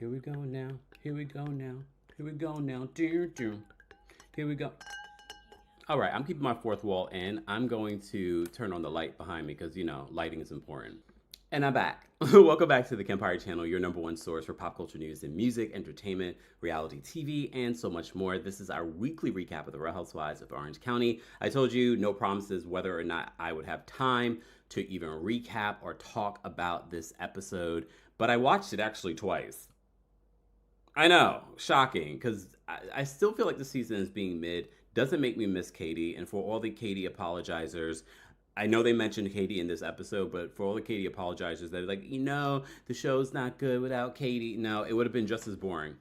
Here we go now. Here we go now. Here we go now. Here we go now. Here we go. All right, I'm keeping my fourth wall in. I'm going to turn on the light behind me because, you know, lighting is important. And I'm back. Welcome back to the Kempire channel, your #1 source for pop culture news and music, entertainment, reality TV, and so much more. This is our weekly recap of the Real Housewives of Orange County. I told you no promises whether or not I would have time to even recap or talk about this episode, but I watched it actually twice. I know, shocking, because I still feel like the season is being mid. Doesn't make me miss Katie, and for all the Katie apologizers, I know they mentioned Katie in this episode, but for all the Katie apologizers that are like, you know, the show's not good without Katie. No, it would have been just as boring,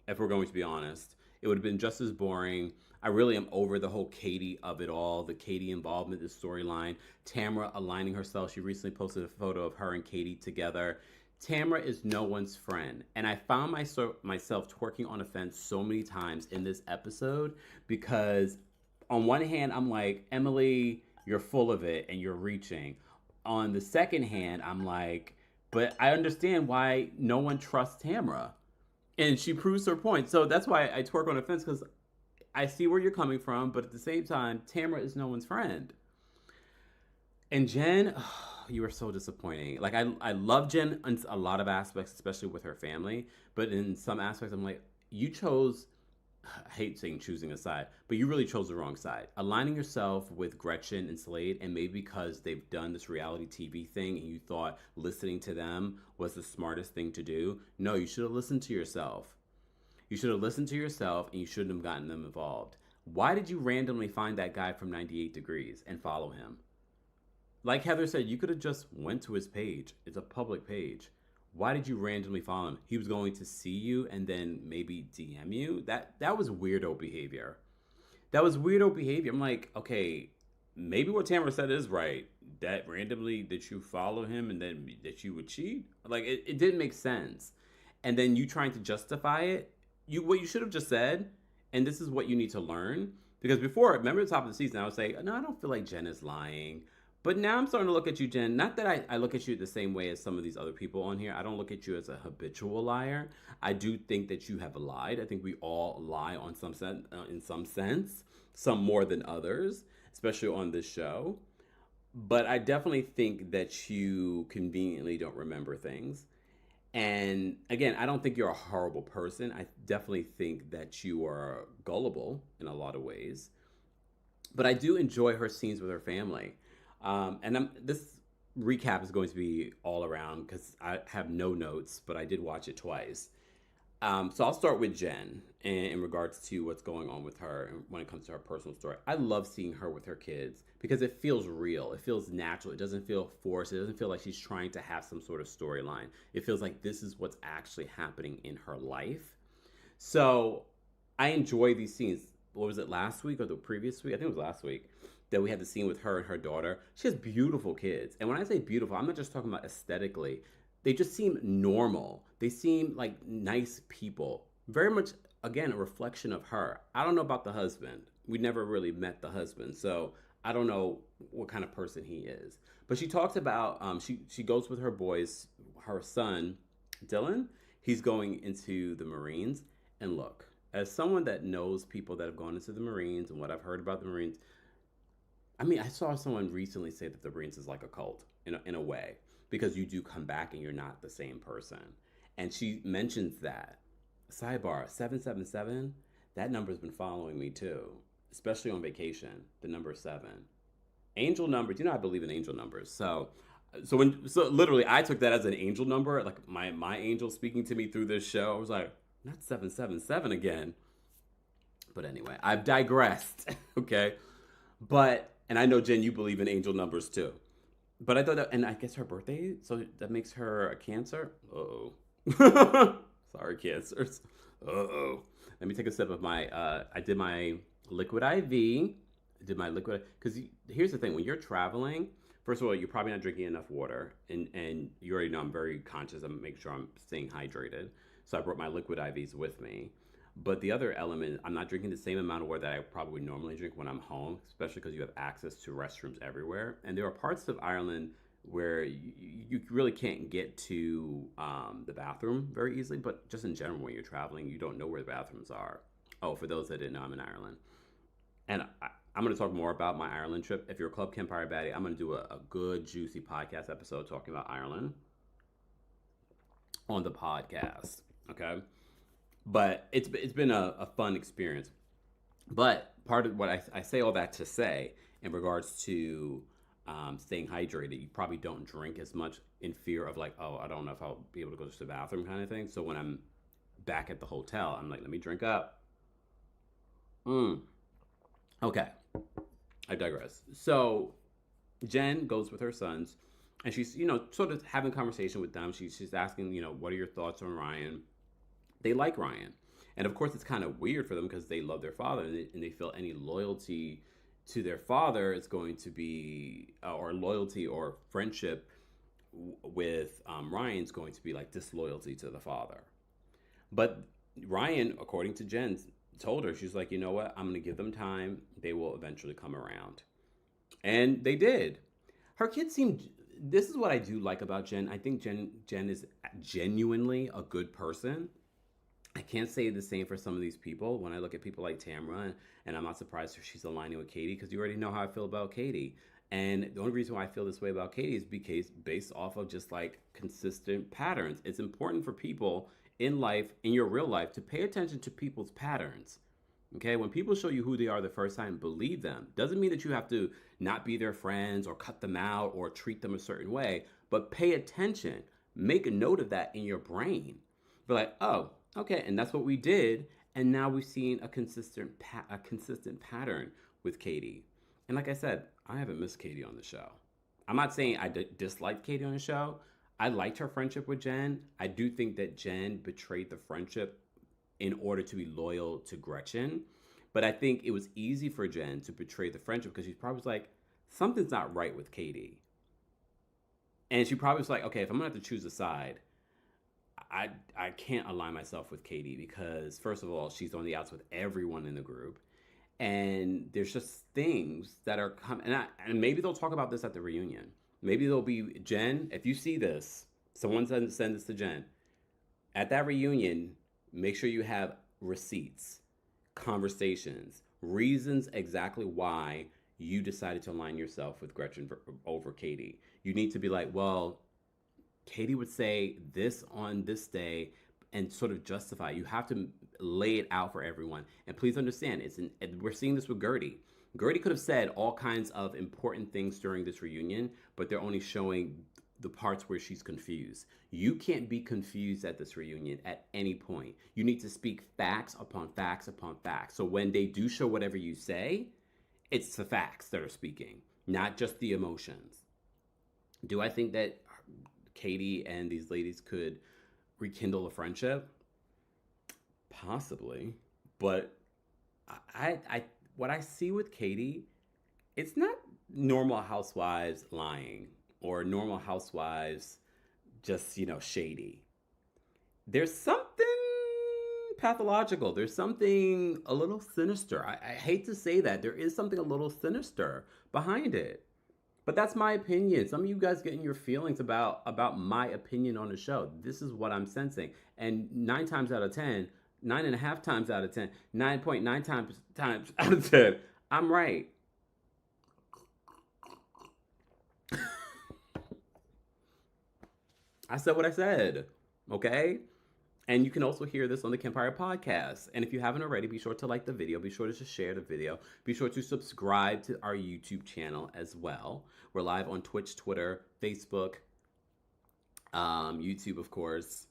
if we're going to be honest. It would have been just as boring. I really am over the whole Katie of it all, the Katie involvement, the storyline. Tamra aligning herself. She recently posted a photo of her and Katie together. Tamra is no one's friend. And I found myself twerking on a fence so many times in this episode because on one hand, I'm like, Emily, you're full of it and you're reaching. On the second hand, I'm like, but I understand why no one trusts Tamra. And she proves her point. So that's why I twerk on a fence, because I see where you're coming from, but at the same time, Tamra is no one's friend. And Jenn, oh, you are so disappointing. Like, I love Jenn in a lot of aspects, especially with her family. But in some aspects, I'm like, you chose, I hate saying choosing a side, but you really chose the wrong side. Aligning yourself with Gretchen and Slade, and maybe because they've done this reality TV thing and you thought listening to them was the smartest thing to do. No, you should have listened to yourself. You should have listened to yourself and you shouldn't have gotten them involved. Why did you randomly find that guy from 98 Degrees and follow him? Like Heather said, you could have just went to his page. It's a public page. Why did you randomly follow him? He was going to see you and then maybe DM you? That was weirdo behavior. That was weirdo behavior. I'm like, okay, maybe what Tamra said is right. That randomly that you follow him and then that you would cheat? Like, it didn't make sense. And then you trying to justify it, what you should have just said, and this is what you need to learn. Because before, remember at the top of the season, I would say, no, I don't feel like Jenn is lying. But now I'm starting to look at you, Jenn. Not that I look at you the same way as some of these other people on here. I don't look at you as a habitual liar. I do think that you have lied. I think we all lie on some sense, in some sense, some more than others, especially on this show. But I definitely think that you conveniently don't remember things. And again, I don't think you're a horrible person. I definitely think that you are gullible in a lot of ways. But I do enjoy her scenes with her family. This recap is going to be all around because I have no notes, but I did watch it twice. So I'll start with Jenn in regards to what's going on with her when it comes to her personal story. I love seeing her with her kids because it feels real. It feels natural. It doesn't feel forced. It doesn't feel like she's trying to have some sort of storyline. It feels like this is what's actually happening in her life. So I enjoy these scenes. What was it, last week or the previous week? I think it was last week that we had the scene with her and her daughter. She has beautiful kids. And when I say beautiful, I'm not just talking about aesthetically. They just seem normal. They seem like nice people. Very much, again, a reflection of her. I don't know about the husband. We never really met the husband. So I don't know what kind of person he is. But she talks about, she goes with her boys, her son, Dylan. he's going into the Marines. And look, as someone that knows people that have gone into the Marines and what I've heard about the Marines, I mean, I saw someone recently say that the Marines is like a cult in a way, because you do come back and you're not the same person. And she mentions that. Sidebar 777, that number's been following me too, especially on vacation. The number 7. Angel numbers, I believe in angel numbers. So literally I took that as an angel number, like my angel speaking to me through this show. I was like, not 777 again. But anyway, I've digressed. Okay. And I know, Jen, you believe in angel numbers too. But I thought that, and I guess her birthday, so that makes her a Cancer. Uh-oh. Sorry, Cancers. Uh-oh. Let me take a sip of I did my liquid IV. Because here's the thing, when you're traveling, first of all, you're probably not drinking enough water, and you already know I'm very conscious of making sure I'm staying hydrated. So I brought my liquid IVs with me. But the other element, I'm not drinking the same amount of water that I probably normally drink when I'm home, especially because you have access to restrooms everywhere. And there are parts of Ireland where you really can't get to the bathroom very easily. But just in general, when you're traveling, you don't know where the bathrooms are. Oh, for those that didn't know, I'm in Ireland. And I'm going to talk more about my Ireland trip. If you're a Club Kempire baddie, I'm going to do a good, juicy podcast episode talking about Ireland on the podcast. Okay? But it's been a fun experience. But part of what I say all that to say in regards to staying hydrated, you probably don't drink as much in fear of like, oh, I don't know if I'll be able to go to the bathroom kind of thing. So when I'm back at the hotel, I'm like, let me drink up. Okay. I digress. So Jenn goes with her sons, and she's, sort of having a conversation with them. She's asking, what are your thoughts on Ryan? They like Ryan. And of course, it's kind of weird for them because they love their father, and they feel any loyalty to their father is going to be, or loyalty or friendship with Ryan's going to be like disloyalty to the father. But Ryan, according to Jenn, told her, she's like, you know what? I'm going to give them time. They will eventually come around. And they did. Her kids seemed, this is what I do like about Jenn. I think Jenn is genuinely a good person. I can't say the same for some of these people. When I look at people like Tamra, and I'm not surprised if she's aligning with Katie, because you already know how I feel about Katie. And the only reason why I feel this way about Katie is because based off of just like consistent patterns. It's important for people in life, in your real life, to pay attention to people's patterns. Okay, when people show you who they are the first time, believe them. Doesn't mean that you have to not be their friends or cut them out or treat them a certain way, but pay attention. Make a note of that in your brain. Be like, oh, okay, and that's what we did, and now we've seen a consistent pattern with Katie. And like I said, I haven't missed Katie on the show. I'm not saying I disliked Katie on the show. I liked her friendship with Jenn. I do think that Jenn betrayed the friendship in order to be loyal to Gretchen. But I think it was easy for Jenn to betray the friendship because she's probably like, something's not right with Katie. And she probably was like, okay, if I'm going to have to choose a side, I can't align myself with Katie because, first of all, she's on the outs with everyone in the group. And there's just things that are coming. And maybe they'll talk about this at the reunion. Maybe there'll be, Jenn, if you see this, someone send this to Jenn. At that reunion, make sure you have receipts, conversations, reasons exactly why you decided to align yourself with Gretchen over Katie. You need to be like, well, Katie would say this on this day and sort of justify. You have to lay it out for everyone. And please understand, we're seeing this with Gertie. Gertie could have said all kinds of important things during this reunion, but they're only showing the parts where she's confused. You can't be confused at this reunion at any point. You need to speak facts upon facts upon facts. So when they do show whatever you say, it's the facts that are speaking, not just the emotions. Do I think that Katie and these ladies could rekindle a friendship? Possibly. But I what I see with Katie, it's not normal housewives lying or normal housewives just, shady. There's something pathological. There's something a little sinister. I hate to say that. There is something a little sinister behind it. But that's my opinion. Some of you guys getting your feelings about my opinion on the show. This is what I'm sensing. And 9 times out of 10, 9.5 times out of 10, 9.9 times out of 10, I'm right. I said what I said. Okay? And you can also hear this on the Kempire podcast. And if you haven't already, be sure to like the video. Be sure to just share the video. Be sure to subscribe to our YouTube channel as well. We're live on Twitch, Twitter, Facebook, YouTube, of course.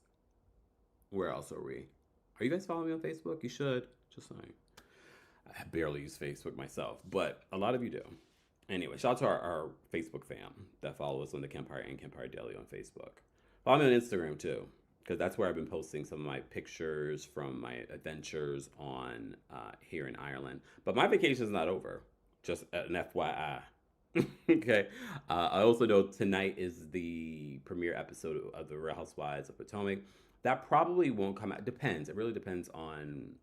Where else are we? Are you guys following me on Facebook? You should. Just saying. I barely use Facebook myself, but a lot of you do. Anyway, shout out to our Facebook fam that follow us on the Kempire and Kempire Daily on Facebook. Follow me on Instagram too, because that's where I've been posting some of my pictures from my adventures on here in Ireland. But my vacation is not over. Just an FYI. Okay. I also know tonight is the premiere episode of the Real Housewives of Potomac. That probably won't come out. Depends. It really depends on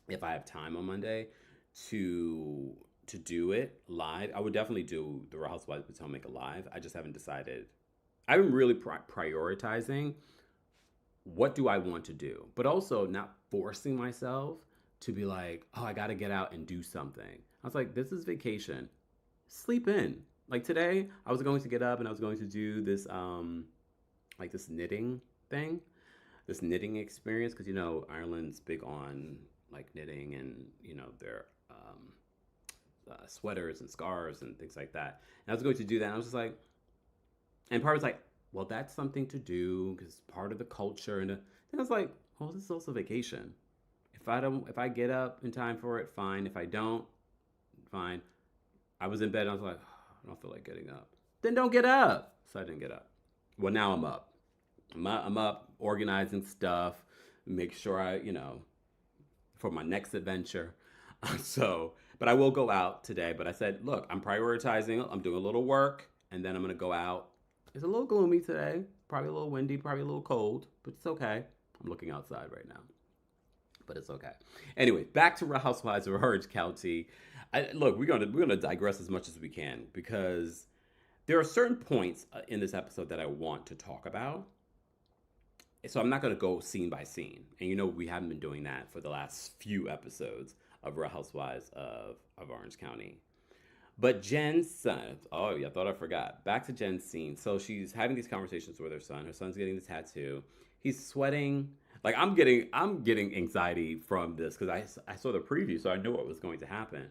if I have time on Monday to do it live. I would definitely do the Real Housewives of Potomac live. I just haven't decided. I've been really prioritizing what do I want to do, but also not forcing myself to be like, oh, I got to get out and do something. I was like, this is vacation. Sleep in. Like today, I was going to get up and I was going to do this, like this knitting thing, this knitting experience. Cause you know, Ireland's big on like knitting and you know, their, sweaters and scarves and things like that. And I was going to do that. And I was just like, and part was like, well, that's something to do because it's part of the culture. And then I was like, well, this is also vacation. If I get up in time for it, fine. If I don't, fine. I was in bed and I was like, oh, I don't feel like getting up. Then don't get up. So I didn't get up. Well, now I'm up. I'm up organizing stuff, make sure I, you know, for my next adventure. But I will go out today. But I said, look, I'm prioritizing. I'm doing a little work and then I'm going to go out. It's a little gloomy today. Probably a little windy, probably a little cold, but it's okay. I'm looking outside right now, but it's okay. Anyway, back to Real Housewives of Orange County. Look, we're gonna digress as much as we can because there are certain points in this episode that I want to talk about. So I'm not gonna go scene by scene, and you know we haven't been doing that for the last few episodes of Real Housewives of Orange County. But Jenn's son, oh yeah, I thought I forgot. Back to Jenn's scene. So she's having these conversations with her son. Her son's getting the tattoo. He's sweating. Like I'm getting anxiety from this because I saw the preview, so I knew what was going to happen.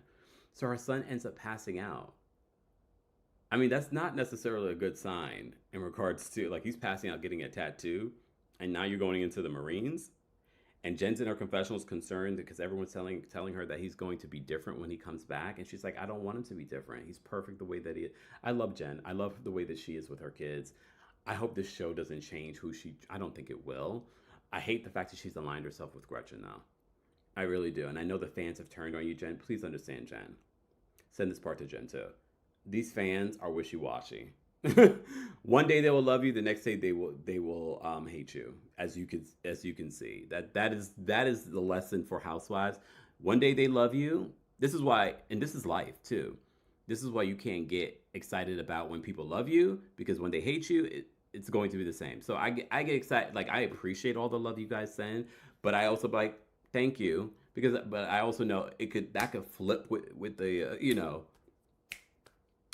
So her son ends up passing out. I mean, that's not necessarily a good sign in regards to like he's passing out, getting a tattoo, and now you're going into the Marines. And Jen's in her confessional is concerned because everyone's telling her that he's going to be different when he comes back. And she's like, I don't want him to be different. He's perfect the way that he is. I love Jenn. I love the way that she is with her kids. I hope this show doesn't change I don't think it will. I hate the fact that she's aligned herself with Gretchen now. I really do. And I know the fans have turned on you, Jenn. Please understand, Jenn. Send this part to Jenn too. These fans are wishy-washy. One day they will love you, the next day they will hate you, as you can see. That is the lesson for Housewives. One day they love you. This is why, and this is life too. This is why you can't get excited about when people love you, because when they hate you, it's going to be the same. So I get excited, like I appreciate all the love you guys send, but I also like thank you but I also know that could flip with the you know.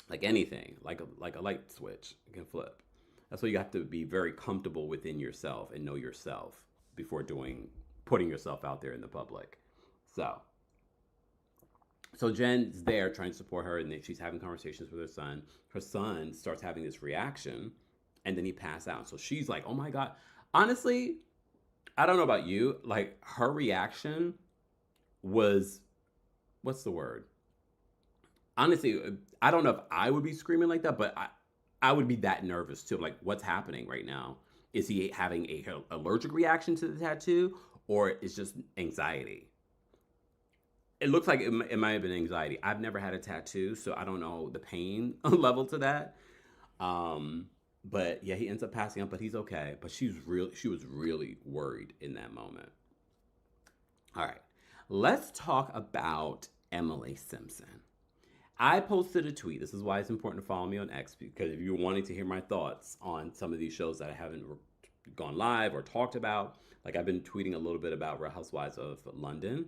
Like anything, like a light switch, it can flip. That's why you have to be very comfortable within yourself and know yourself before putting yourself out there in the public. So Jen's there trying to support her, and then she's having conversations with her son. Her son starts having this reaction, and then he passes out. So she's like, "Oh my God!" Honestly, I don't know about you. Like her reaction was, what's the word? Honestly, I don't know if I would be screaming like that, but I would be that nervous too. Like, what's happening right now? Is he having a allergic reaction to the tattoo, or it's just anxiety? It looks like it might have been anxiety. I've never had a tattoo, so I don't know the pain level to that. But yeah, he ends up passing out, but he's okay. But she was really worried in that moment. All right, let's talk about Emily Simpson. I posted a tweet. This is why it's important to follow me on X, because if you're wanting to hear my thoughts on some of these shows that I haven't gone live or talked about, like I've been tweeting a little bit about Real Housewives of London.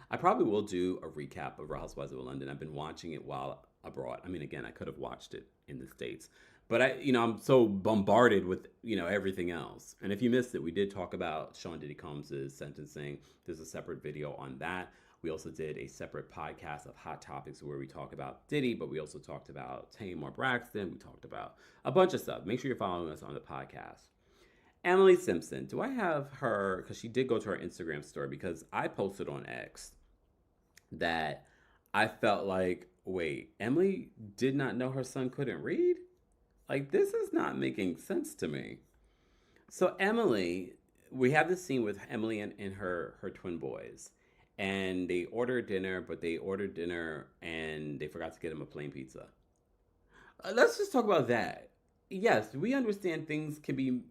I probably will do a recap of Real Housewives of London. I've been watching it while abroad. I mean, again, I could have watched it in the States, but I'm so bombarded with, everything else. And if you missed it, we did talk about Sean Diddy Combs' sentencing. There's a separate video on that. We also did a separate podcast of Hot Topics where we talk about Diddy, but we also talked about Tamar Braxton. We talked about a bunch of stuff. Make sure you're following us on the podcast. Emily Simpson, do I have her? Because she did go to her Instagram story, because I posted on X that I felt like, wait, Emily did not know her son couldn't read? Like, this is not making sense to me. So Emily, we have this scene with Emily and her twin boys. And they ordered dinner, but they ordered dinner and they forgot to get him a plain pizza. Let's just talk about that. Yes, we understand things can be,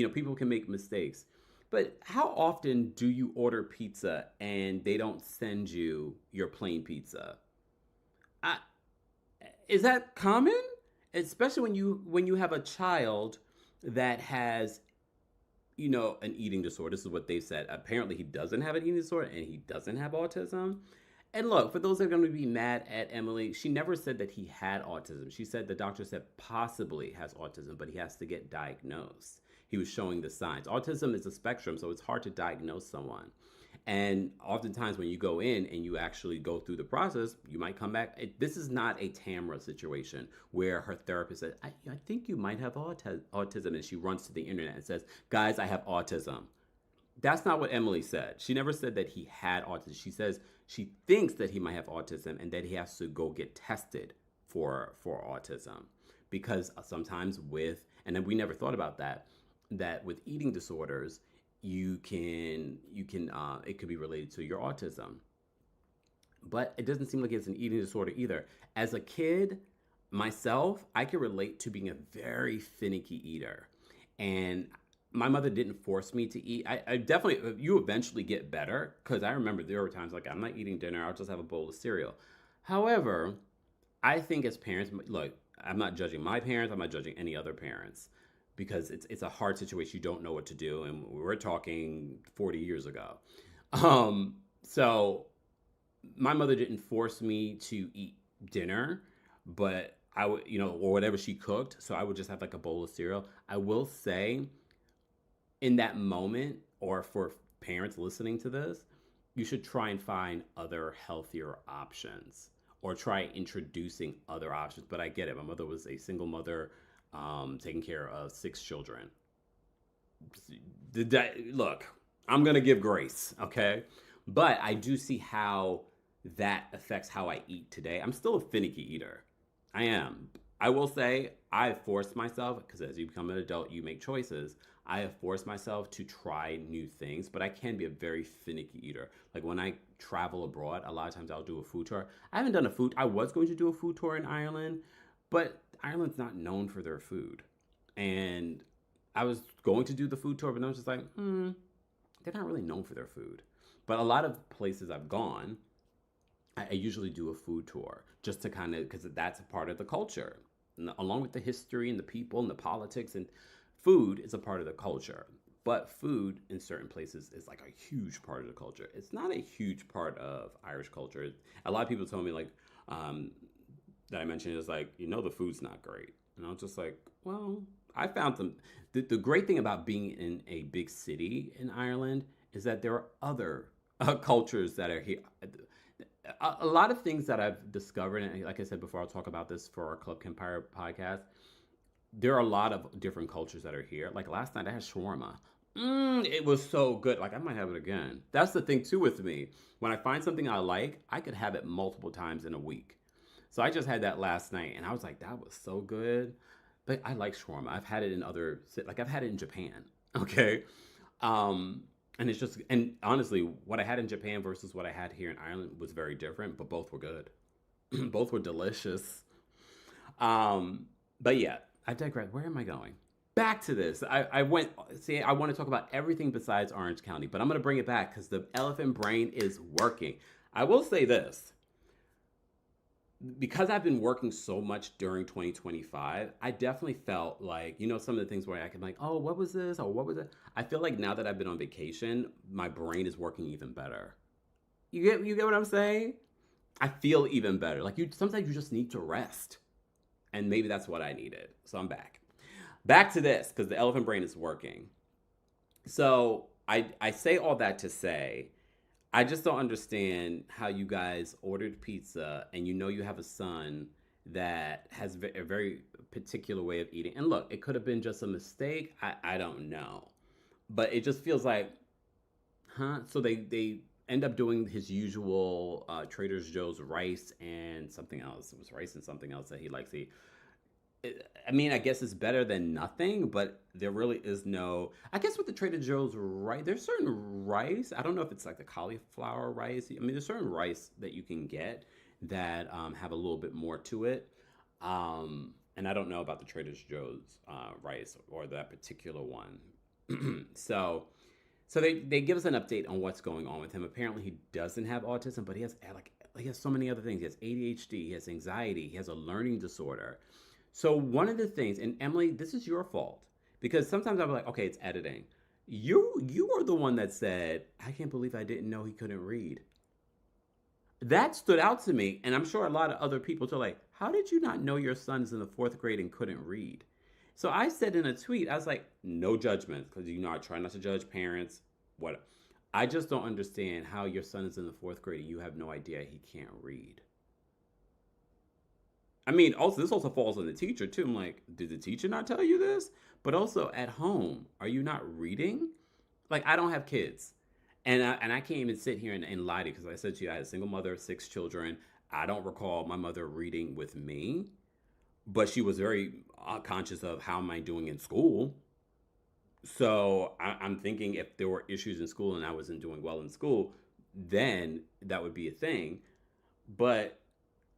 people can make mistakes. But how often do you order pizza and they don't send you your plain pizza? Is that common? Especially when you have a child that has an eating disorder. This is what they said. Apparently, he doesn't have an eating disorder and he doesn't have autism. And look, for those that are going to be mad at Emily, she never said that he had autism. She said the doctor said possibly has autism, but he has to get diagnosed. He was showing the signs. Autism is a spectrum, so it's hard to diagnose someone. And oftentimes when you go in and you actually go through the process, you might come back. This is not a Tamra situation where her therapist said, I think you might have autism. And she runs to the internet and says, guys, I have autism. That's not what Emily said. She never said that he had autism. She says she thinks that he might have autism and that he has to go get tested for autism. Because sometimes and then we never thought about that with eating disorders, it could be related to your autism. But it doesn't seem like it's an eating disorder either. As a kid, myself, I can relate to being a very finicky eater. And my mother didn't force me to eat. I definitely, you eventually get better, because I remember there were times like, I'm not eating dinner, I'll just have a bowl of cereal. However, I think as parents, look, I'm not judging my parents, I'm not judging any other parents, because it's a hard situation. You don't know what to do. And we're talking 40 years ago. So my mother didn't force me to eat dinner, but I would, or whatever she cooked. So I would just have like a bowl of cereal. I will say in that moment, or for parents listening to this, you should try and find other healthier options or try introducing other options. But I get it. My mother was a single mother, taking care of 6 children. Look, I'm going to give grace, okay? But I do see how that affects how I eat today. I'm still a finicky eater. I am. I will say I forced myself, because as you become an adult, you make choices. I have forced myself to try new things, but I can be a very finicky eater. Like when I travel abroad, a lot of times I'll do a food tour. I haven't done I was going to do a food tour in Ireland, but Ireland's not known for their food. And I was going to do the food tour, but I was just like, they're not really known for their food. But a lot of places I've gone, I usually do a food tour just to kind of, because that's a part of the culture, and along with the history and the people and the politics, and food is a part of the culture. But food in certain places is like a huge part of the culture. It's not a huge part of Irish culture. A lot of people tell me like, that I mentioned is like, the food's not great. And I was just like, well, I found the great thing about being in a big city in Ireland is that there are other cultures that are here. A lot of things that I've discovered, and like I said before, I'll talk about this for our Club Kempire podcast. There are a lot of different cultures that are here. Like last night I had shawarma. It was so good. Like I might have it again. That's the thing too with me. When I find something I like, I could have it multiple times in a week. So I just had that last night and I was like, that was so good. But I like shawarma. I've had it in I've had it in Japan. Okay. And it's just, and honestly, what I had in Japan versus what I had here in Ireland was very different, but both were good. Both were delicious. But yeah, I digress. Where am I going? Back to this. I want to talk about everything besides Orange County, but I'm going to bring it back because the elephant brain is working. I will say this. because I've been working so much during 2025, I definitely felt like, some of the things where I can like, oh, what was this? Or what was it? I feel like now that I've been on vacation, my brain is working even better. You get what I'm saying? I feel even better. Like sometimes you just need to rest. And maybe that's what I needed. So I'm back. Back to this, because the elephant brain is working. So I say all that to say, I just don't understand how you guys ordered pizza and you have a son that has a very particular way of eating. And look, it could have been just a mistake. I don't know. But it just feels like, huh? So they end up doing his usual Trader Joe's rice and something else. It was rice and something else that he likes to eat. I mean, I guess it's better than nothing, but there really is no. I guess with the Trader Joe's rice, there's certain rice. I don't know if it's like the cauliflower rice. I mean, there's certain rice that you can get that have a little bit more to it. And I don't know about the Trader Joe's rice or that particular one. so, so they give us an update on what's going on with him. Apparently, he doesn't have autism, but he has so many other things. He has ADHD. He has anxiety. He has a learning disorder. So one of the things, and Emily, this is your fault, because sometimes I'm like, okay, it's editing. You are the one that said, I can't believe I didn't know he couldn't read. That stood out to me, and I'm sure a lot of other people are like, how did you not know your son's in the 4th grade and couldn't read? So I said in a tweet, I was like, no judgment, because I try not to judge parents. What? I just don't understand how your son is in the 4th grade and you have no idea he can't read. I mean, also this also falls on the teacher too. I'm like, did the teacher not tell you this? But also at home, are you not reading? Like, I don't have kids, and I can't even sit here and lie to you, because I said to you, I had a single mother, 6 children. I don't recall my mother reading with me, but she was very conscious of how am I doing in school. So I'm thinking if there were issues in school and I wasn't doing well in school, then that would be a thing. But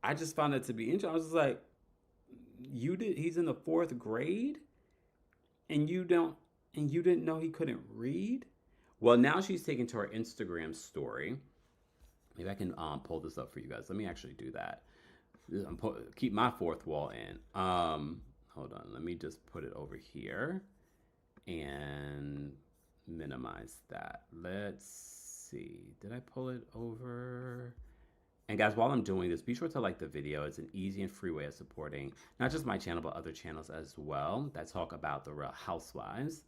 I just found that to be interesting. I was just like, he's in the 4th grade and you didn't know he couldn't read? Well, now she's taken to her Instagram story. Maybe I can pull this up for you guys. Let me actually do that. Keep my 4th wall in. Hold on. Let me just put it over here and minimize that. Let's see. Did I pull it over? And guys, while I'm doing this, be sure to like the video. It's an easy and free way of supporting not just my channel, but other channels as well that talk about the Real Housewives.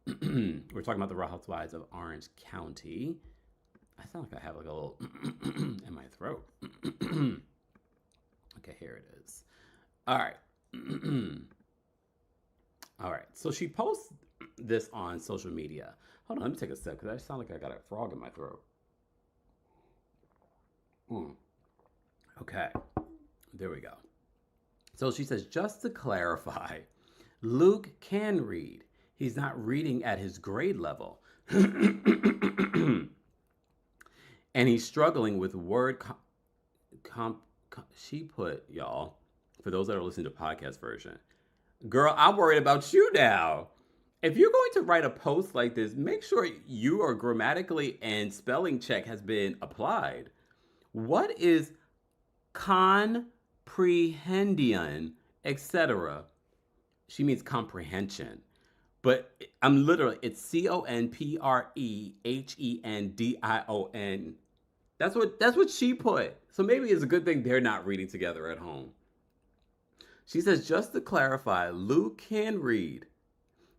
We're talking about the Real Housewives of Orange County. I sound like I have like a little in my throat. Okay, here it is. All right. All right. So she posts this on social media. Hold on, let me take a sip because I sound like I got a frog in my throat. Okay, there we go. So she says, just to clarify, Luke can read. He's not reading at his grade level. And he's struggling with word she put, y'all, for those that are listening to podcast version, girl, I'm worried about you now. If you're going to write a post like this, make sure you are grammatically and spelling check has been applied. What is comprehension, etc.? She means comprehension. But I'm literally, it's CONPREHENDION. That's what she put. So maybe it's a good thing they're not reading together at home. She says, just to clarify, Luke can read.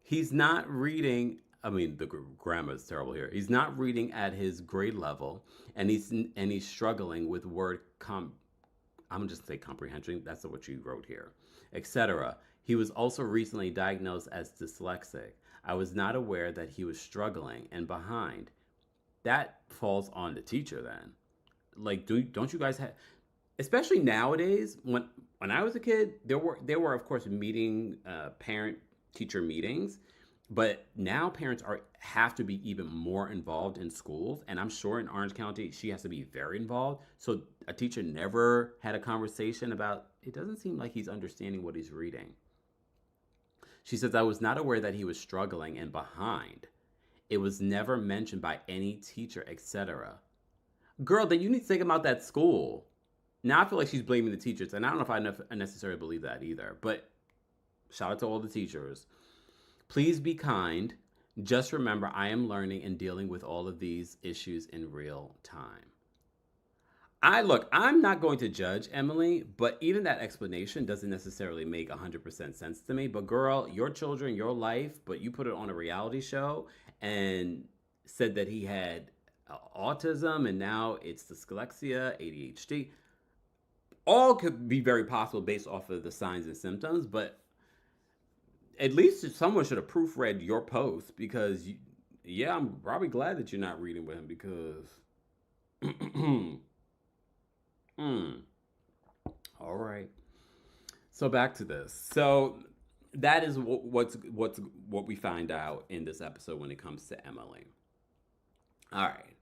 He's not reading, I mean, the grammar is terrible here. He's not reading at his grade level, and he's struggling with I'm just say comprehension. That's what you wrote here, etc. He was also recently diagnosed as dyslexic. I was not aware that he was struggling and behind. That falls on the teacher then. Like, don't you guys have, especially nowadays, when I was a kid, there were of course parent teacher meetings, but now parents have to be even more involved in schools, and I'm sure in Orange County she has to be very involved. So a teacher never had a conversation about, it doesn't seem like he's understanding what he's reading. She says, I was not aware that he was struggling and behind. It was never mentioned by any teacher, etc. Girl, then you need to take him out that school. Now I feel like she's blaming the teachers, and I don't know if I necessarily believe that either. But shout out to all the teachers. Please be kind. Just remember, I am learning and dealing with all of these issues in real time. I'm not going to judge Emily, but even that explanation doesn't necessarily make 100% sense to me. But girl, your children, your life, but you put it on a reality show and said that he had autism and now it's dyslexia, ADHD. All could be very possible based off of the signs and symptoms, but at least someone should have proofread your post because, yeah, I'm probably glad that you're not reading with him because. All right. So back to this. So that is what we find out in this episode when it comes to Emily. All right.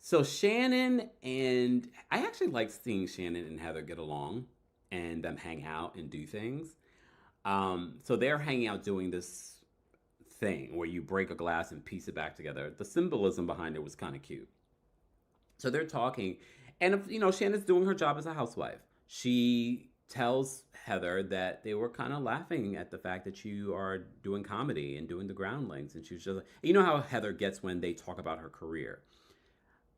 So Shannon and I actually like seeing Shannon and Heather get along and them hang out and do things. So they're hanging out doing this thing where you break a glass and piece it back together. The symbolism behind it was kind of cute. So they're talking, and Shannon's doing her job as a housewife. She tells Heather that they were kind of laughing at the fact that you are doing comedy and doing the groundlings, and she was just like, you know how Heather gets when they talk about her career.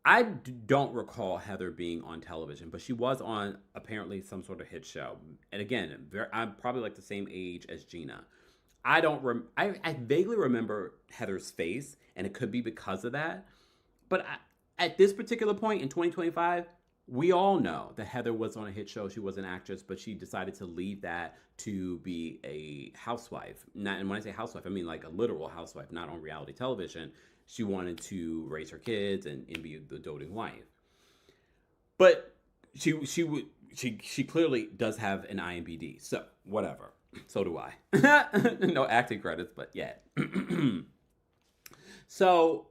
I don't recall Heather being on television, but she was on apparently some sort of hit show. And again, I'm probably like the same age as Gina. I vaguely remember Heather's face, and it could be because of that. But at this particular point in 2025, we all know that Heather was on a hit show. She was an actress, but she decided to leave that to be a housewife. And when I say housewife, I mean like a literal housewife, not on reality television. She wanted to raise her kids and be the doting wife. But she clearly does have an IMBD. So whatever. So do I. No acting credits, but yeah. So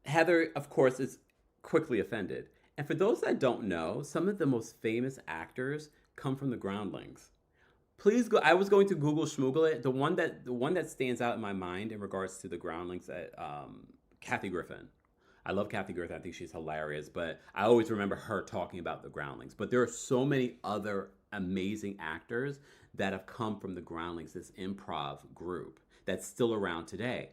Heather, of course, is quickly offended. And for those that don't know, some of the most famous actors come from the Groundlings. Please go. I was going to Google Schmoogle it. The one that stands out in my mind in regards to the Groundlings, Kathy Griffin. I love Kathy Griffin. I think she's hilarious. But I always remember her talking about the Groundlings. But there are so many other amazing actors that have come from the Groundlings, this improv group that's still around today.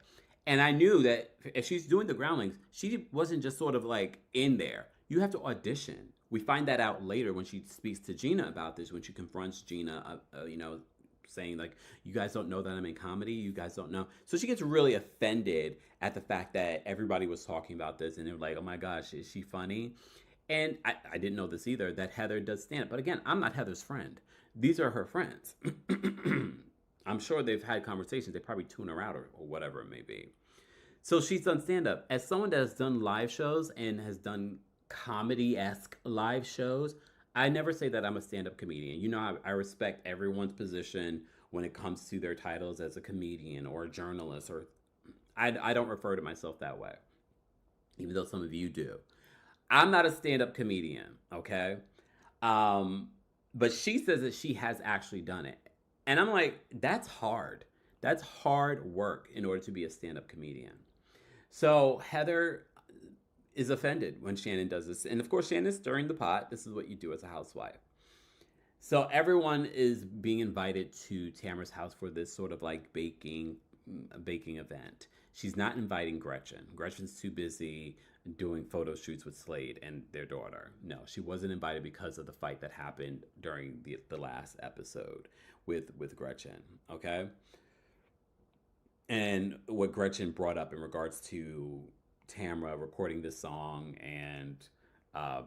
And I knew that if she's doing the Groundlings, she wasn't just sort of like in there. You have to audition. We find that out later when she speaks to Gina about this, when she confronts Gina, saying like, you guys don't know that I'm in comedy. You guys don't know. So she gets really offended at the fact that everybody was talking about this. And they're like, oh my gosh, is she funny? And I didn't know this either, that Heather does stand up. But again, I'm not Heather's friend. These are her friends. I'm sure they've had conversations. They probably tune her out or whatever it may be. So she's done stand up. As someone that has done live shows and has done comedy-esque live shows, I never say that I'm a stand-up comedian. You know, I respect everyone's position when it comes to their titles as a comedian or a journalist, or I don't refer to myself that way, even though some of you do. I'm not a stand-up comedian, okay? But she says that she has actually done it. And I'm like, that's hard. That's hard work in order to be a stand-up comedian. So Heather is offended when Shannon does this. And of course, Shannon's stirring the pot. This is what you do as a housewife. So everyone is being invited to Tamra's house for this sort of like baking event. She's not inviting Gretchen. Gretchen's too busy doing photo shoots with Slade and their daughter. No, she wasn't invited because of the fight that happened during the last episode with Gretchen, okay? And what Gretchen brought up in regards to Tamra recording this song and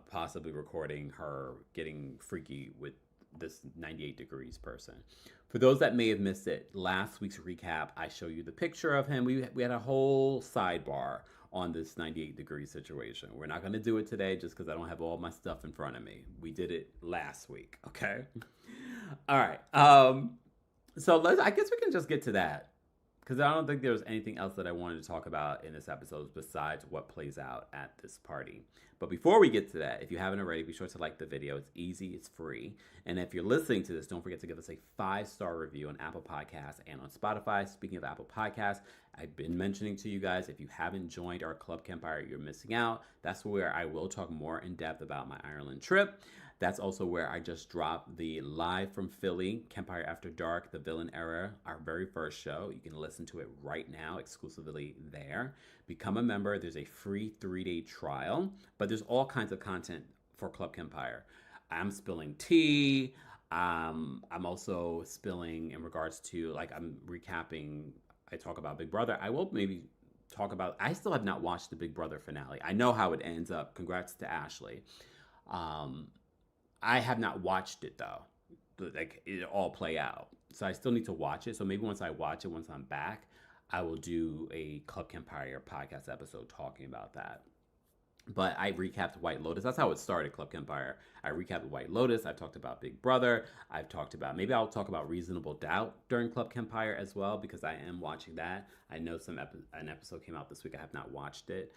possibly recording her getting freaky with this 98 Degrees person. For those that may have missed it, last week's recap, I show you the picture of him. We had a whole sidebar on this 98 Degrees situation. We're not going to do it today just because I don't have all my stuff in front of me. We did it last week, okay? All right. So I guess we can just get to that, because I don't think there's anything else that I wanted to talk about in this episode besides what plays out at this party. But before we get to that, if you haven't already, be sure to like the video. It's easy, it's free. And if you're listening to this, don't forget to give us a 5-star review on Apple Podcasts and on Spotify. Speaking of Apple Podcasts, I've been mentioning to you guys, if you haven't joined our Club Kempire, you're missing out. That's where I will talk more in depth about my Ireland trip. That's also where I just dropped the Live from Philly, Kempire After Dark, The Villain Era, our very first show. You can listen to it right now exclusively there. Become a member. There's a free 3-day trial, but there's all kinds of content for Club Kempire. I'm spilling tea. I'm also spilling in regards to, like, I'm recapping. I talk about Big Brother. I will maybe talk about, I still have not watched the Big Brother finale. I know how it ends up. Congrats to Ashley. I have not watched it though, like it all play out. So I still need to watch it. So maybe once I watch it, once I'm back, I will do a Club Kempire podcast episode talking about that. But I recapped White Lotus. That's how it started, Club Kempire. I recapped White Lotus. I've talked about Big Brother. I've talked about, maybe I'll talk about Reasonable Doubt during Club Kempire as well, because I am watching that. I know an episode came out this week. I have not watched it.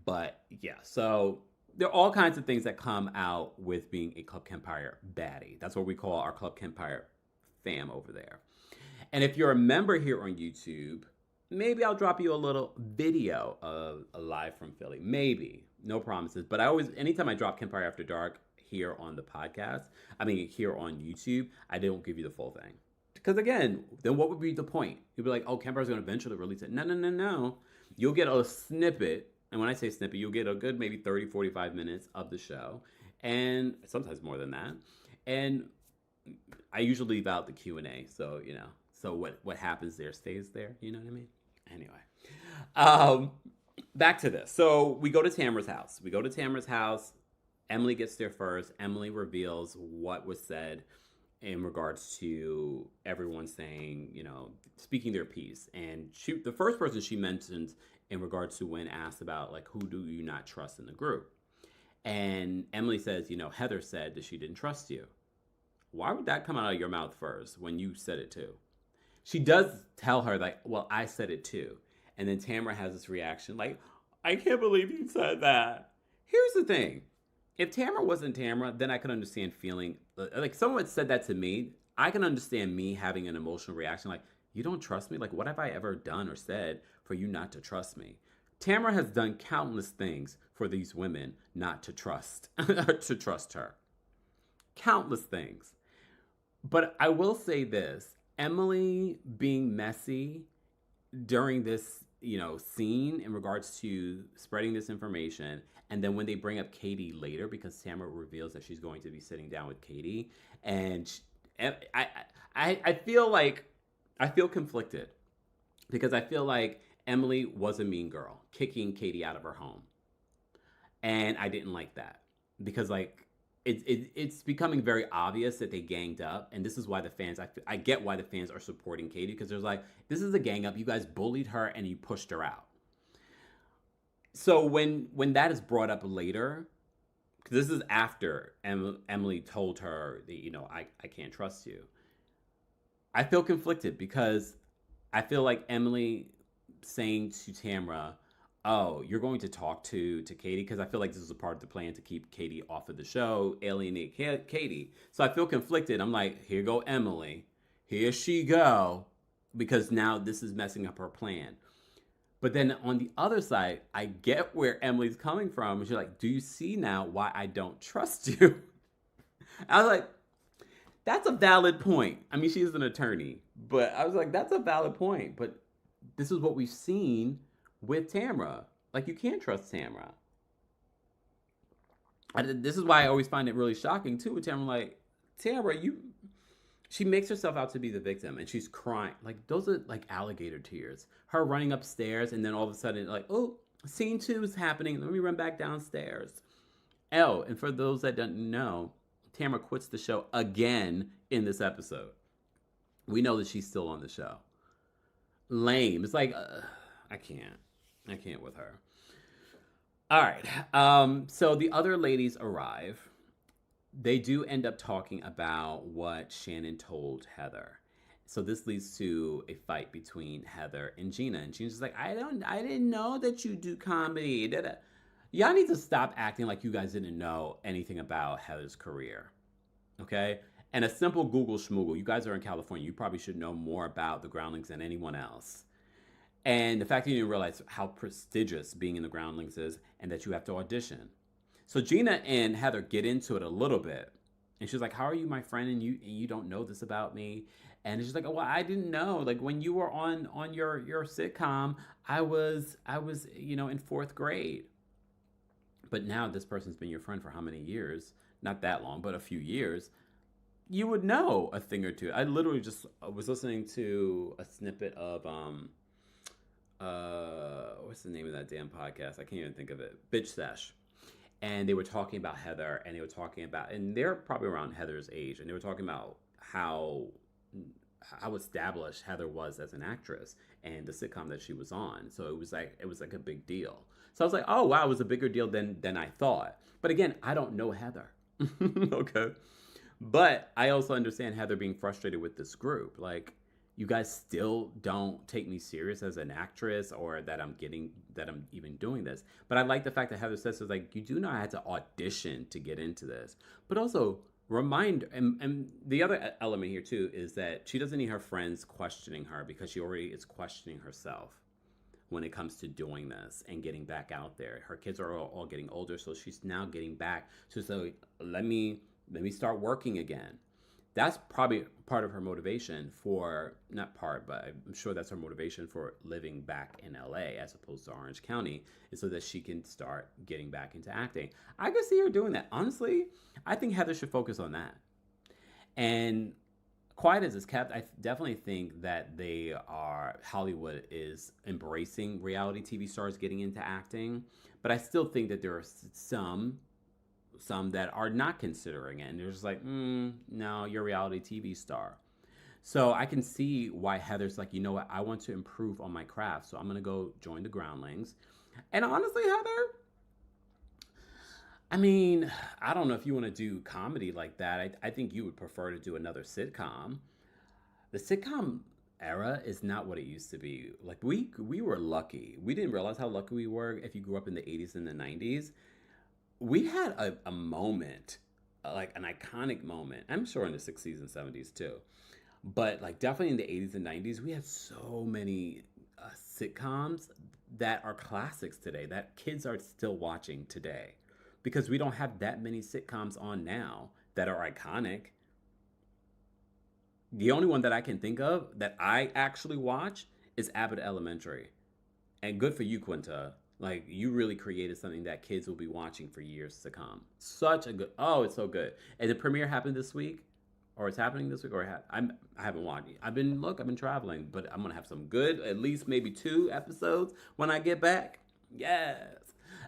But yeah, so there are all kinds of things that come out with being a Club Kempire baddie. That's what we call our Club Kempire fam over there. And if you're a member here on YouTube, maybe I'll drop you a little video of a Live from Philly. Maybe. No promises. But I always, anytime I drop Kempire After Dark here on the podcast, here on YouTube, I don't give you the full thing. Because again, then what would be the point? You'd be like, oh, Kempire's going to eventually release it. No. You'll get a snippet. And when I say snippet, you'll get a good maybe 30, 45 minutes of the show. And sometimes more than that. And I usually leave out the Q&A. So, so what happens there stays there. You know what I mean? Anyway, back to this. So we go to Tamra's house. Emily gets there first. Emily reveals what was said in regards to everyone saying, speaking their piece. And the first person she mentions in regards to when asked about, like, who do you not trust in the group? And Emily says, Heather said that she didn't trust you. Why would that come out of your mouth first when you said it too? She does tell her, like, well, I said it too. And then Tamra has this reaction, like, I can't believe you said that. Here's the thing. If Tamra wasn't Tamra, then I could understand feeling, like, someone said that to me. I can understand me having an emotional reaction, like, you don't trust me? Like, what have I ever done or said for you not to trust me? Tamra has done countless things for these women not to trust, to trust her. Countless things. But I will say this. Emily being messy during this, scene in regards to spreading this information, and then when they bring up Katie later, because Tamra reveals that she's going to be sitting down with Katie, and I feel conflicted, because I feel like Emily was a mean girl, kicking Katie out of her home, and I didn't like that, because it's becoming very obvious that they ganged up, and this is why the fans, I get why the fans are supporting Katie, because there's like, this is a gang up, you guys bullied her and you pushed her out. So when that is brought up later, because this is after Emily told her that, I can't trust you, I feel conflicted, because I feel like Emily saying to Tamra, oh, you're going to talk to Katie? Because I feel like this is a part of the plan to keep Katie off of the show, alienate Katie. So I feel conflicted. I'm like, here go Emily. Here she go. Because now this is messing up her plan. But then on the other side, I get where Emily's coming from. She's like, do you see now why I don't trust you? I was like, that's a valid point. She is an attorney. But I was like, that's a valid point. But this is what we've seen with Tamra. Like, you can't trust Tamra. This is why I always find it really shocking too with Tamra. Like, Tamra, she makes herself out to be the victim, and she's crying. Like, those are like alligator tears. Her running upstairs, and then all of a sudden, like, oh, scene 2 is happening. Let me run back downstairs. Oh, and for those that don't know, Tamra quits the show again in this episode. We know that she's still on the show. Lame. It's like, I can't with her. All right. So the other ladies arrive. They do end up talking about what Shannon told Heather. So this leads to a fight between Heather and Gina. And Gina's just like, I didn't know that you do comedy. Y'all need to stop acting like you guys didn't know anything about Heather's career. Okay? And a simple Google schmoogle. You guys are in California. You probably should know more about the Groundlings than anyone else. And the fact that you didn't realize how prestigious being in the Groundlings is, and that you have to audition. So Gina and Heather get into it a little bit. And she's like, how are you my friend and you don't know this about me? And she's like, oh, well, I didn't know. Like when you were on your sitcom, I was in fourth grade. But now this person's been your friend for how many years? Not that long, but a few years. You would know a thing or two. I literally just was listening to a snippet of what's the name of that damn podcast? I can't even think of it. Bitch Sesh. And they were talking about Heather, and they were talking about, and they're probably around Heather's age, and they were talking about how established Heather was as an actress and the sitcom that she was on. So it was like a big deal. So I was like, oh wow, it was a bigger deal than I thought. But again, I don't know Heather. Okay. But I also understand Heather being frustrated with this group. Like, you guys still don't take me serious as an actress, or that I'm even doing this. But I like the fact that Heather says, like, you do know I had to audition to get into this. But also remind, and the other element here too is that she doesn't need her friends questioning her, because she already is questioning herself when it comes to doing this and getting back out there. Her kids are all getting older, so she's now getting back to say, let me start working again. That's probably part of her motivation for, not part, but I'm sure that's her motivation for living back in LA as opposed to Orange County, is so that she can start getting back into acting. I could see her doing that. Honestly, I think Heather should focus on that. And quiet as it's kept, I definitely think that Hollywood is embracing reality TV stars getting into acting. But I still think that there are some that are not considering it, and they're just like, no, you're a reality TV star. So I can see why Heather's like, you know what, I want to improve on my craft, so I'm gonna go join the Groundlings. And honestly, Heather, I mean, I don't know if you want to do comedy like that. I think you would prefer to do another sitcom. The sitcom era is not what it used to be. Like, we were lucky. We didn't realize how lucky we were if you grew up in the 80s and the 90s. We had a moment, like an iconic moment. I'm sure in the 60s and 70s too. But like definitely in the 80s and 90s, we had so many sitcoms that are classics today that kids are still watching today, because we don't have that many sitcoms on now that are iconic. The only one that I can think of that I actually watch is Abbott Elementary. And good for you, Quinta. Like, you really created something that kids will be watching for years to come. Such a good, oh, it's so good. And the premiere happened this week, or it's happening this week, or I haven't watched it. I've been traveling, but I'm going to have some good, at least maybe 2 episodes when I get back. Yes.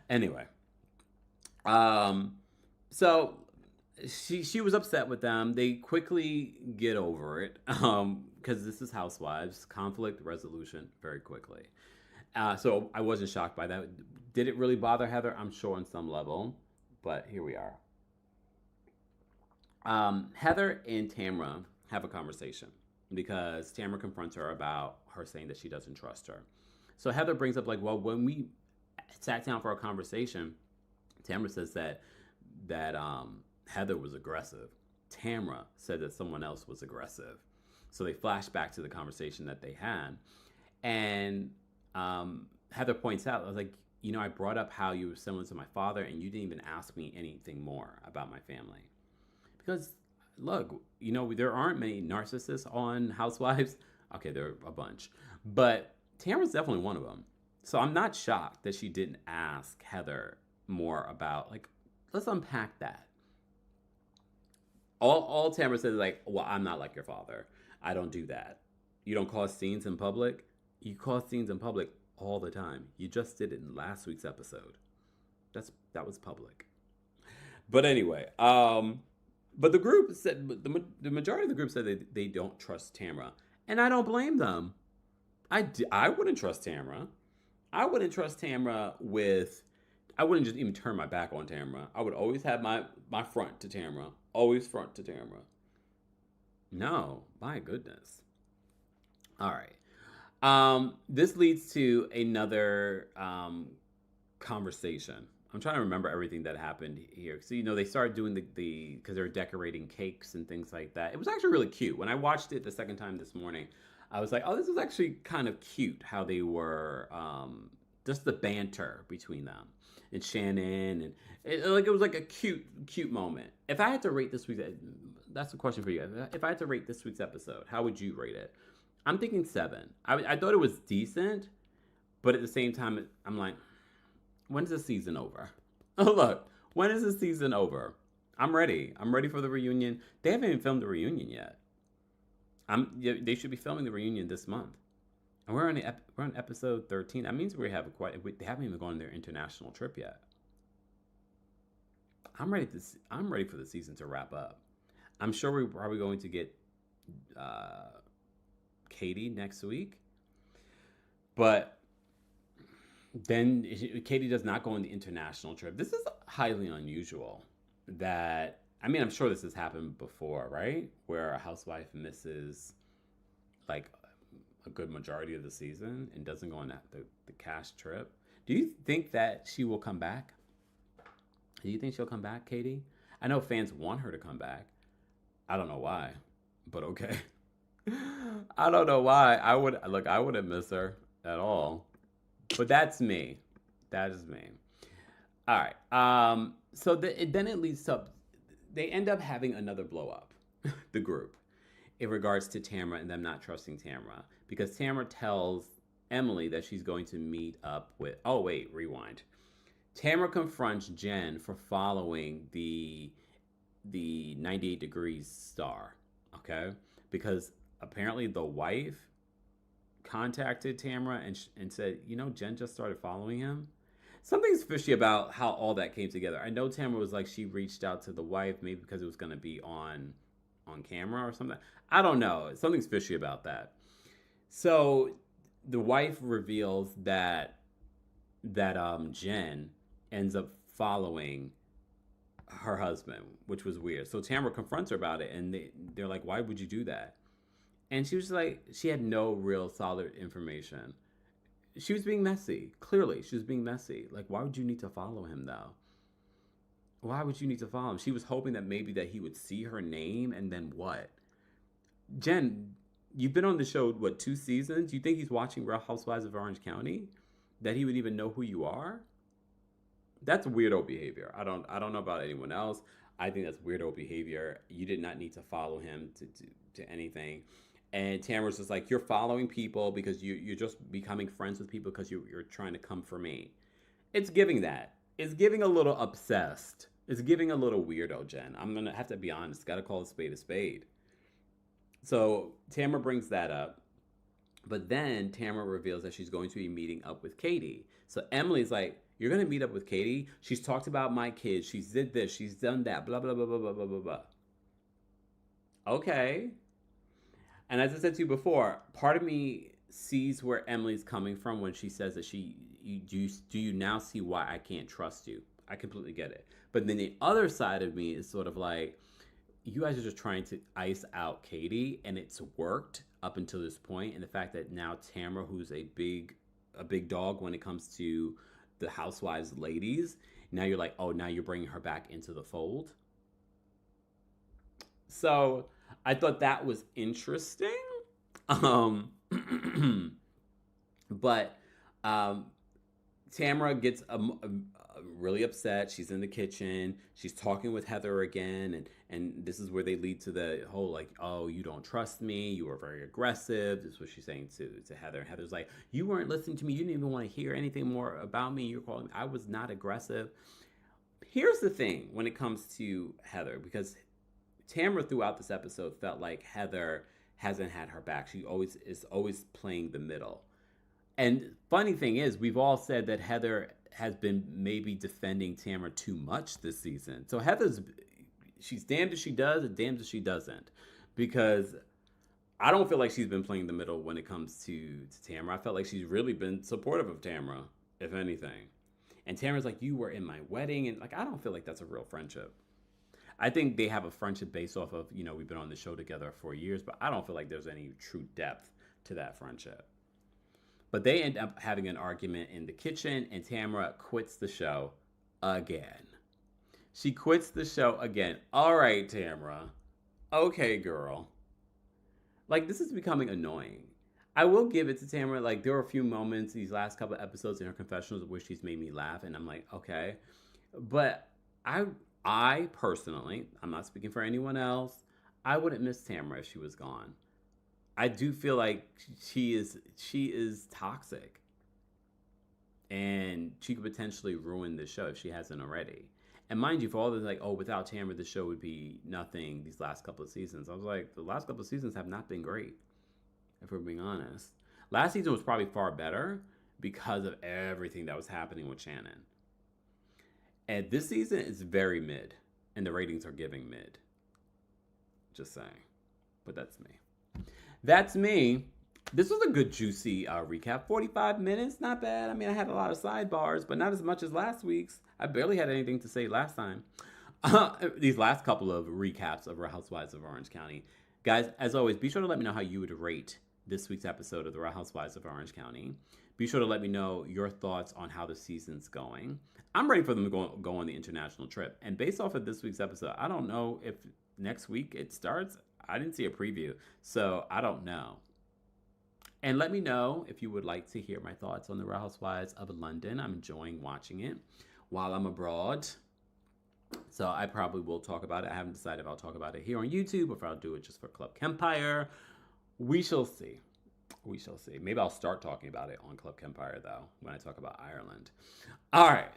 Anyway. So she was upset with them. They quickly get over it, because this is Housewives, conflict resolution very quickly. So I wasn't shocked by that. Did it really bother Heather? I'm sure on some level, but here we are. Heather and Tamra have a conversation, because Tamra confronts her about her saying that she doesn't trust her. So Heather brings up, like, well, when we sat down for a conversation, Tamra says that Heather was aggressive. Tamra said that someone else was aggressive. So they flash back to the conversation that they had. And Heather points out, I was like, I brought up how you were similar to my father, and you didn't even ask me anything more about my family. Because, look, there aren't many narcissists on Housewives. Okay, there are a bunch. But Tamara's definitely one of them. So I'm not shocked that she didn't ask Heather more about, like, let's unpack that. All Tamra says is like, well, I'm not like your father. I don't do that. You don't cause scenes in public. You cause scenes in public all the time. You just did it in last week's episode. That was public. But anyway, but the group said, the majority of the group said they don't trust Tamra, and I don't blame them. I wouldn't trust Tamra. I wouldn't trust Tamra I wouldn't just even turn my back on Tamra. I would always have my front to Tamra. Always front to Tamra. No, my goodness. All right. This leads to another conversation. I'm trying to remember everything that happened here. So, they started doing because they're decorating cakes and things like that. It was actually really cute. When I watched it the second time this morning, I was like, oh, this is actually kind of cute how they were just the banter between them and Shannon, and it was like a cute moment. If I had to rate this week's, that's a question for you. If I had to rate this week's episode, how would you rate it? I'm thinking 7. I thought it was decent, but at the same time, I'm like, when's the season over? Oh, look, when is the season over? I'm ready. I'm ready for the reunion. They haven't even filmed the reunion yet. They should be filming the reunion this month. And we're on episode 13. That means they haven't even gone on their international trip yet. I'm ready for the season to wrap up. I'm sure we're probably going to get Katie next week. But then Katie does not go on the international trip. This is highly unusual. I'm sure this has happened before, right? Where a housewife misses like a good majority of the season and doesn't go on the cash trip. Do you think that she will come back? Do you think she'll come back, Katie? I know fans want her to come back. I don't know why, but okay. I don't know why. I wouldn't miss her at all. But that's me. That is me. All right. So then it leads up. They end up having another blow up, the group, in regards to Tamra and them not trusting Tamra. Because Tamra tells Emily that she's going to meet up with... Oh, wait, rewind. Tamra confronts Jenn for following the 98 Degrees star, okay? Because apparently the wife contacted Tamra and said, Jenn just started following him. Something's fishy about how all that came together. I know Tamra was like, she reached out to the wife, maybe because it was going to be on camera or something. I don't know. Something's fishy about that. So the wife reveals that Jenn ends up following her husband, which was weird. So Tamra confronts her about it, and they're like, why would you do that? And she was like, she had no real solid information. She was being messy. Clearly, she was being messy. Like, why would you need to follow him, though? Why would you need to follow him? She was hoping that maybe that he would see her name, and then what? Jenn, you've been on the show, 2 seasons? You think he's watching Real Housewives of Orange County? That he would even know who you are? That's weirdo behavior. I don't know about anyone else. I think that's weirdo behavior. You did not need to follow him to anything. And Tamara's just like, you're following people because you're just becoming friends with people because you're trying to come for me. It's giving that. It's giving a little obsessed. It's giving a little weirdo, Jenn. I'm going to have to be honest. Got to call a spade a spade. So Tamara brings that up. But then Tamara reveals that she's going to be meeting up with Katie. So Emily's like, you're going to meet up with Katie? She's talked about my kids. She's did this. She's done that. Blah, blah, blah, blah, blah, blah, blah, blah. Okay. And as I said to you before, part of me sees where Emily's coming from when she says that do you now see why I can't trust you? I completely get it. But then the other side of me is sort of like, you guys are just trying to ice out Katie, and it's worked up until this point. And the fact that now Tamra, who's a big dog when it comes to the Housewives ladies, now you're like, oh, now you're bringing her back into the fold. So I thought that was interesting. But Tamra gets really upset. She's in the kitchen. She's talking with Heather again. And this is where they lead to the whole like, oh, you don't trust me. You were very aggressive. This is what she's saying to Heather. And Heather's like, you weren't listening to me. You didn't even want to hear anything more about me. You're calling me. I was not aggressive. Here's the thing when it comes to Heather, because Tamra throughout this episode felt like Heather hasn't had her back. She is always playing the middle. And funny thing is, we've all said that Heather has been maybe defending Tamra too much this season. So she's damned if she does and damned if she doesn't. Because I don't feel like she's been playing the middle when it comes to Tamra. I felt like she's really been supportive of Tamra, if anything. And Tamra's like, you were in my wedding. And like, I don't feel like that's a real friendship. I think they have a friendship based off of, we've been on the show together for years, but I don't feel like there's any true depth to that friendship. But they end up having an argument in the kitchen, and Tamra quits the show again. She quits the show again. All right, Tamra. Okay, girl. Like, this is becoming annoying. I will give it to Tamra. Like, there were a few moments these last couple of episodes in her confessionals where she's made me laugh, and I'm like, okay. But I personally, I'm not speaking for anyone else, I wouldn't miss Tamra if she was gone. I do feel like she is toxic, and she could potentially ruin the show if she hasn't already. And mind you, for all the like, oh, without Tamra, the show would be nothing these last couple of seasons. I was like, the last couple of seasons have not been great, if we're being honest. Last season was probably far better because of everything that was happening with Shannon. And this season is very mid, and the ratings are giving mid. Just saying. But that's me. That's me. This was a good, juicy recap. 45 minutes, not bad. I mean, I had a lot of sidebars, but not as much as last week's. I barely had anything to say last time. These last couple of recaps of Real Housewives of Orange County. Guys, as always, be sure to let me know how you would rate this week's episode of The Real Housewives of Orange County. Be sure to let me know your thoughts on how the season's going. I'm ready for them to go on the international trip. And based off of this week's episode, I don't know if next week it starts. I didn't see a preview, so I don't know. And let me know if you would like to hear my thoughts on The Real Housewives of London. I'm enjoying watching it while I'm abroad. So I probably will talk about it. I haven't decided if I'll talk about it here on YouTube or if I'll do it just for Club Kempire. We shall see. We shall see. Maybe I'll start talking about it on Club Kempire, though, when I talk about Ireland. All right.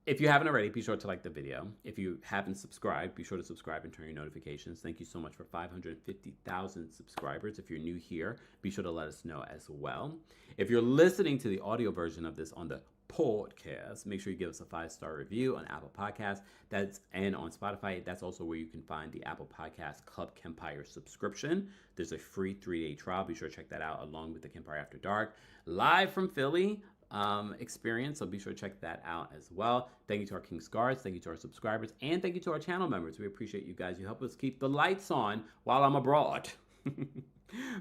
If you haven't already, be sure to like the video. If you haven't subscribed, be sure to subscribe and turn your notifications. Thank you so much for 550,000 subscribers. If you're new here, be sure to let us know as well. If you're listening to the audio version of this on the podcast, make sure you give us a 5-star review on Apple Podcasts. And on Spotify. That's also where you can find the Apple Podcast Club Kempire subscription. There's a free 3-day trial. Be sure to check that out along with the Kempire After Dark live from Philly experience. So be sure to check that out as well. Thank you to our King's Guards. Thank you to our subscribers. And thank you to our channel members. We appreciate you guys. You help us keep the lights on while I'm abroad.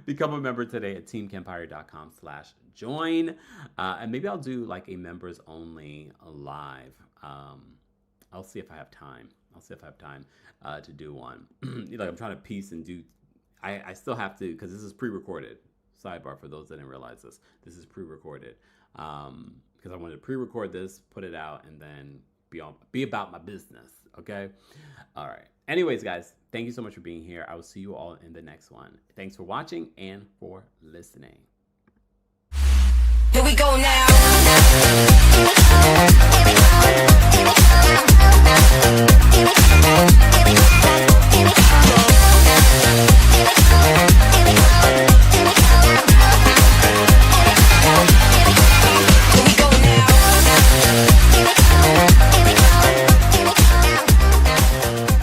Become a member today at TheKempire.com/join. And maybe I'll do like a members only live. I'll see if I have time. To do one. Like, I'm trying to piece and do. I still have to, because this is pre-recorded. Sidebar for those that didn't realize this. This is pre-recorded. Because I wanted to pre-record this, put it out, and then be about my business. Okay? All right. Anyways, guys, thank you so much for being here. I will see you all in the next one. Thanks for watching and for listening. Here we go now.